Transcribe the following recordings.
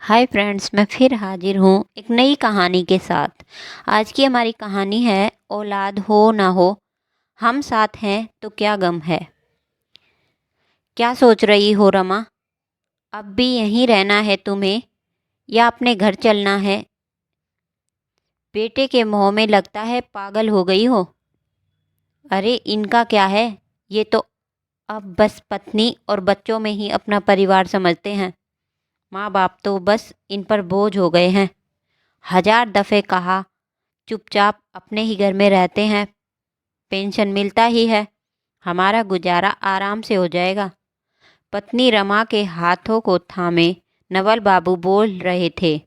Hi friends, मैं फिर हाजिर हूँ एक नई कहानी के साथ। आज की हमारी कहानी है औलाद हो ना हो, हम साथ हैं तो क्या गम है। क्या सोच रही हो रमा? अब भी यहीं रहना है तुम्हें या अपने घर चलना है? बेटे के मुँह में लगता है पागल हो गई हो। अरे इनका क्या है, ये तो अब बस पत्नी और बच्चों में ही अपना परिवार समझते हैं। माँ बाप तो बस इन पर बोझ हो गए हैं। हजार दफ़े कहा, चुपचाप अपने ही घर में रहते हैं, पेंशन मिलता ही है, हमारा गुजारा आराम से हो जाएगा। पत्नी रमा के हाथों को थामे नवल बाबू बोल रहे थे,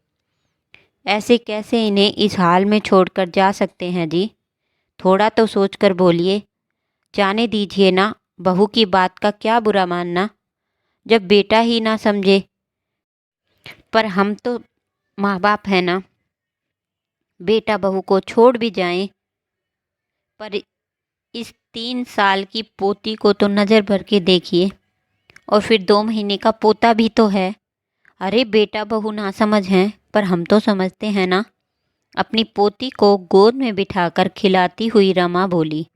ऐसे कैसे इन्हें इस हाल में छोड़कर जा सकते हैं जी? थोड़ा तो सोचकर बोलिए। जाने दीजिए ना, बहू की बात का क्या बुरा मानना, जब बेटा ही ना समझे। पर हम तो माँ बाप हैं ना। बेटा बहू को छोड़ भी जाएं, पर इस 3 साल की पोती को तो नज़र भर के देखिए, और फिर 2 महीने का पोता भी तो है। अरे बेटा बहू ना समझ हैं, पर हम तो समझते हैं ना। अपनी पोती को गोद में बिठाकर खिलाती हुई रमा बोली,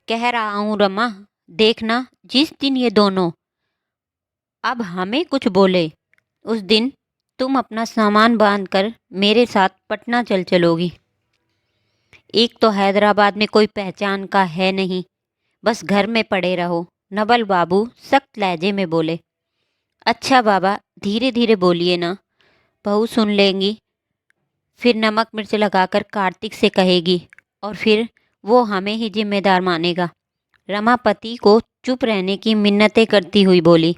कह रहा हूँ रमा, देखना जिस दिन ये दोनों अब हमें कुछ बोले, उस दिन तुम अपना सामान बांधकर मेरे साथ पटना चल चलोगी। एक तो हैदराबाद में कोई पहचान का है नहीं, बस घर में पड़े रहो। नवल बाबू सख्त लहजे में बोले। अच्छा बाबा, धीरे धीरे बोलिए ना, बहू सुन लेंगी, फिर नमक मिर्च लगाकर कार्तिक से कहेगी, और फिर वो हमें ही जिम्मेदार मानेगा। रमा पति को चुप रहने की मिन्नतें करती हुई बोली,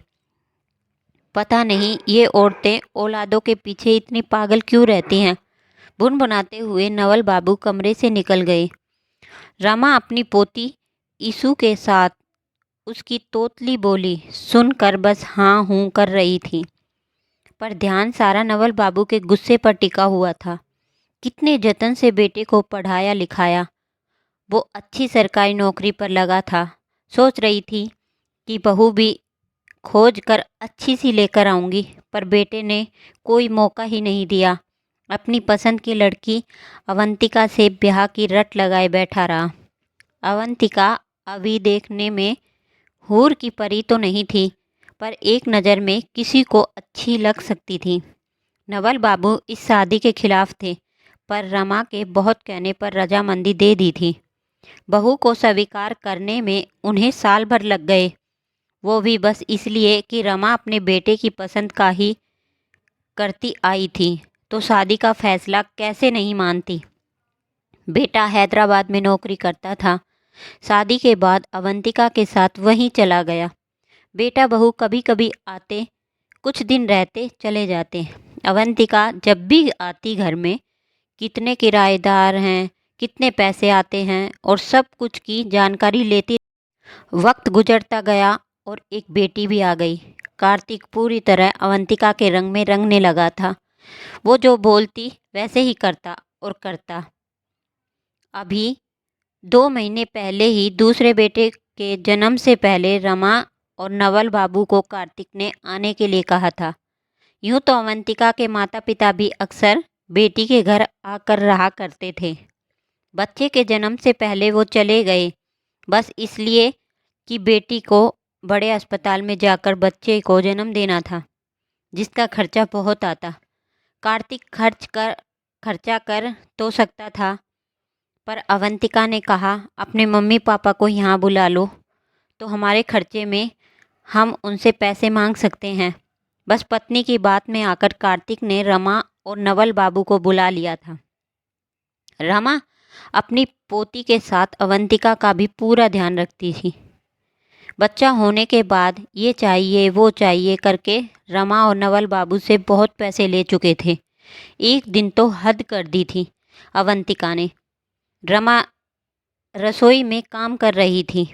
पता नहीं ये औरतें औलादों के पीछे इतनी पागल क्यों रहती हैं। भुनभुनाते हुए नवल बाबू कमरे से निकल गए। रमा अपनी पोती ईसु के साथ उसकी तोतली बोली सुनकर बस हाँ हूँ कर रही थी, पर ध्यान सारा नवल बाबू के गुस्से पर टिका हुआ था। कितने जतन से बेटे को पढ़ाया लिखाया, वो अच्छी सरकारी नौकरी पर लगा था। सोच रही थी कि बहू भी खोज कर अच्छी सी लेकर आऊँगी, पर बेटे ने कोई मौका ही नहीं दिया। अपनी पसंद की लड़की अवंतिका से ब्याह की रट लगाए बैठा रहा। अवंतिका अभी देखने में हूर की परी तो नहीं थी, पर एक नज़र में किसी को अच्छी लग सकती थी। नवल बाबू इस शादी के खिलाफ थे, पर रमा के बहुत कहने पर रजामंदी दे दी थी। बहू को स्वीकार करने में उन्हें साल भर लग गए, वो भी बस इसलिए कि रमा अपने बेटे की पसंद का ही करती आई थी, तो शादी का फैसला कैसे नहीं मानती। बेटा हैदराबाद में नौकरी करता था। शादी के बाद अवंतिका के साथ वहीं चला गया। बेटा बहू कभी कभी आते, कुछ दिन रहते चले जाते। अवंतिका जब भी आती घर में कितने किराएदार हैं, कितने पैसे आते हैं, और सब कुछ की जानकारी लेती। वक्त गुजरता गया और एक बेटी भी आ गई। कार्तिक पूरी तरह अवंतिका के रंग में रंगने लगा था। वो जो बोलती वैसे ही करता और करता। अभी 2 महीने पहले ही दूसरे बेटे के जन्म से पहले रमा और नवल बाबू को कार्तिक ने आने के लिए कहा था। यूँ तो अवंतिका के माता पिता भी अक्सर बेटी के घर आकर रहा करते थे। बच्चे के जन्म से पहले वो चले गए, बस इसलिए कि बेटी को बड़े अस्पताल में जाकर बच्चे को जन्म देना था, जिसका खर्चा बहुत आता। कार्तिक खर्चा कर तो सकता था, पर अवंतिका ने कहा अपने मम्मी पापा को यहाँ बुला लो, तो हमारे खर्चे में हम उनसे पैसे मांग सकते हैं। बस पत्नी की बात में आकर कार्तिक ने रमा और नवल बाबू को बुला लिया था। रमा अपनी पोती के साथ अवंतिका का भी पूरा ध्यान रखती थी। बच्चा होने के बाद ये चाहिए वो चाहिए करके रमा और नवल बाबू से बहुत पैसे ले चुके थे। एक दिन तो हद कर दी थी अवंतिका ने। रमा रसोई में काम कर रही थी,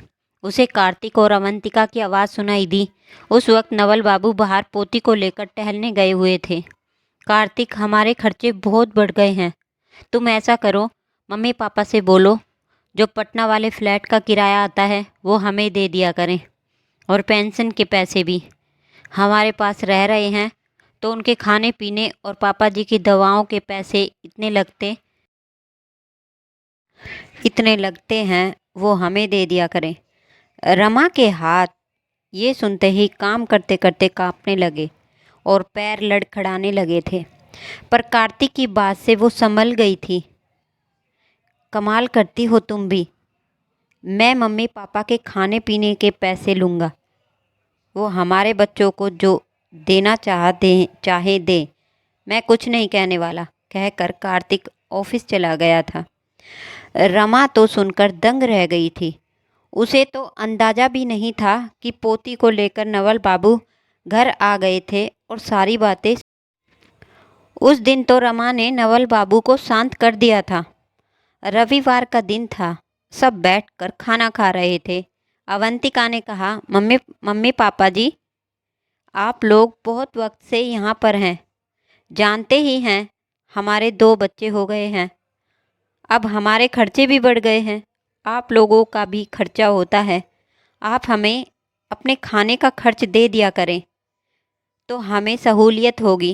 उसे कार्तिक और अवंतिका की आवाज़ सुनाई दी। उस वक्त नवल बाबू बाहर पोती को लेकर टहलने गए हुए थे। कार्तिक, हमारे खर्चे बहुत बढ़ गए हैं, तुम ऐसा करो, मम्मी पापा से बोलो जो पटना वाले फ्लैट का किराया आता है वो हमें दे दिया करें, और पेंशन के पैसे भी। हमारे पास रह रहे हैं तो उनके खाने पीने और पापा जी की दवाओं के पैसे इतने लगते हैं, वो हमें दे दिया करें। रमा के हाथ ये सुनते ही काम करते करते कांपने लगे और पैर लड़खड़ाने लगे थे। पर कार्तिक की बात से वो संभल गई थी। कमाल करती हो तुम भी। मैं मम्मी पापा के खाने पीने के पैसे लूँगा, वो हमारे बच्चों को जो देना चाहे दे, मैं कुछ नहीं कहने वाला, कहकर कार्तिक ऑफिस चला गया था। रमा तो सुनकर दंग रह गई थी। उसे तो अंदाज़ा भी नहीं था कि पोती को लेकर नवल बाबू घर आ गए थे और सारी बातें। उस दिन तो रमा ने नवल बाबू को शांत कर दिया था। रविवार का दिन था, सब बैठकर खाना खा रहे थे। अवंतिका ने कहा, मम्मी मम्मी पापा जी, आप लोग बहुत वक्त से यहाँ पर हैं, जानते ही हैं हमारे 2 बच्चे हो गए हैं, अब हमारे खर्चे भी बढ़ गए हैं, आप लोगों का भी खर्चा होता है, आप हमें अपने खाने का खर्च दे दिया करें तो हमें सहूलियत होगी।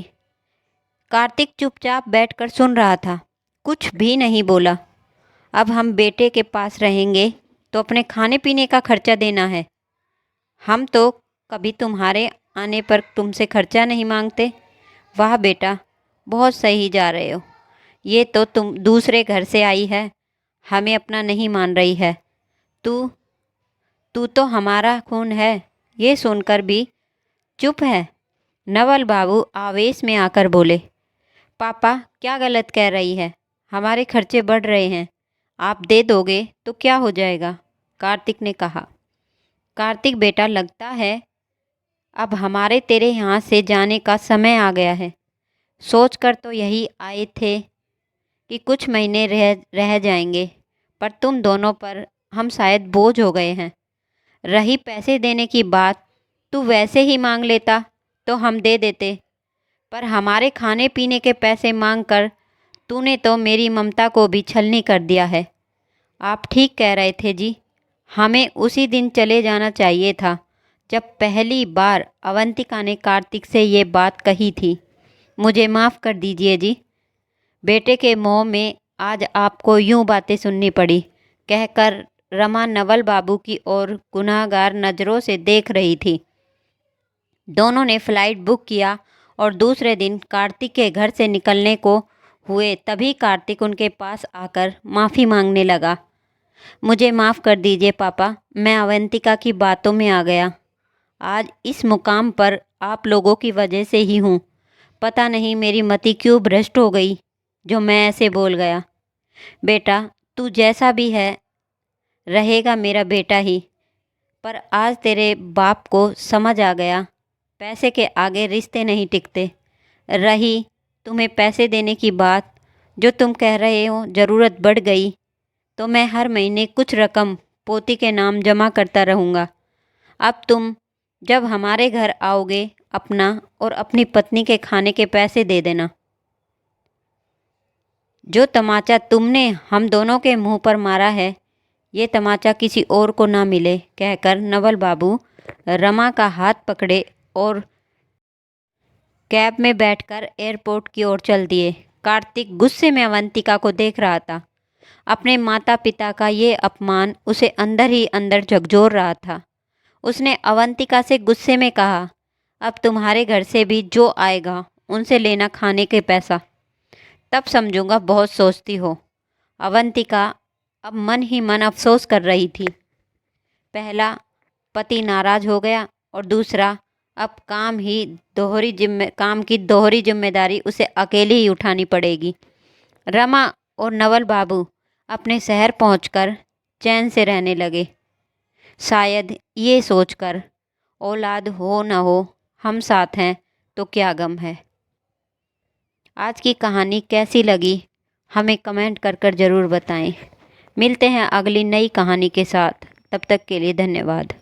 कार्तिक चुपचाप बैठकर सुन रहा था, कुछ भी नहीं बोला। अब हम बेटे के पास रहेंगे तो अपने खाने पीने का खर्चा देना है, हम तो कभी तुम्हारे आने पर तुमसे खर्चा नहीं मांगते। वाह बेटा, बहुत सही जा रहे हो। ये तो तुम दूसरे घर से आई है, हमें अपना नहीं मान रही है। तू तू तो हमारा खून है। ये सुनकर भी चुप है। नवल बाबू आवेश में आकर बोले, पापा क्या गलत कह रही है, हमारे खर्चे बढ़ रहे हैं, आप दे दोगे तो क्या हो जाएगा। कार्तिक ने कहा, कार्तिक बेटा, लगता है अब हमारे तेरे यहाँ से जाने का समय आ गया है। सोच कर तो यही आए थे कि कुछ महीने रह जाएंगे, पर तुम दोनों पर हम शायद बोझ हो गए हैं। रही पैसे देने की बात, तू वैसे ही मांग लेता तो हम दे देते, पर हमारे खाने पीने के पैसे मांग कर तूने तो मेरी ममता को भी छलनी कर दिया है। आप ठीक कह रहे थे जी, हमें उसी दिन चले जाना चाहिए था जब पहली बार अवंतिका ने कार्तिक से ये बात कही थी। मुझे माफ़ कर दीजिए जी, बेटे के मुँह में आज आपको यूँ बातें सुननी पड़ी, कहकर रमा नवल बाबू की ओर गुनाहगार नज़रों से देख रही थी। दोनों ने फ्लाइट बुक किया और दूसरे दिन कार्तिक के घर से निकलने को हुए तभी कार्तिक उनके पास आकर माफ़ी मांगने लगा। मुझे माफ़ कर दीजिए पापा, मैं अवंतिका की बातों में आ गया। आज इस मुकाम पर आप लोगों की वजह से ही हूँ। पता नहीं मेरी मति क्यों भ्रष्ट हो गई जो मैं ऐसे बोल गया। बेटा, तू जैसा भी है रहेगा मेरा बेटा ही, पर आज तेरे बाप को समझ आ गया, पैसे के आगे रिश्ते नहीं टिकते। रही तुम्हें पैसे देने की बात, जो तुम कह रहे हो ज़रूरत बढ़ गई तो मैं हर महीने कुछ रकम पोती के नाम जमा करता रहूँगा। अब तुम जब हमारे घर आओगे अपना और अपनी पत्नी के खाने के पैसे दे देना। जो तमाचा तुमने हम दोनों के मुंह पर मारा है, ये तमाचा किसी और को ना मिले, कहकर नवल बाबू रमा का हाथ पकड़े और कैब में बैठकर एयरपोर्ट की ओर चल दिए। कार्तिक गुस्से में अवंतिका को देख रहा था। अपने माता पिता का ये अपमान उसे अंदर ही अंदर झकझोर रहा था। उसने अवंतिका से गुस्से में कहा, अब तुम्हारे घर से भी जो आएगा उनसे लेना खाने के पैसा, तब समझूंगा बहुत सोचती हो। अवंतिका अब मन ही मन अफसोस कर रही थी। पहला, पति नाराज हो गया, और दूसरा, अब काम की दोहरी जिम्मेदारी उसे अकेले ही उठानी पड़ेगी। रमा और नवल बाबू अपने शहर पहुंचकर चैन से रहने लगे, शायद ये सोचकर औलाद हो न हो हम साथ हैं तो क्या गम है। आज की कहानी कैसी लगी हमें कमेंट कर ज़रूर बताएं। मिलते हैं अगली नई कहानी के साथ, तब तक के लिए धन्यवाद।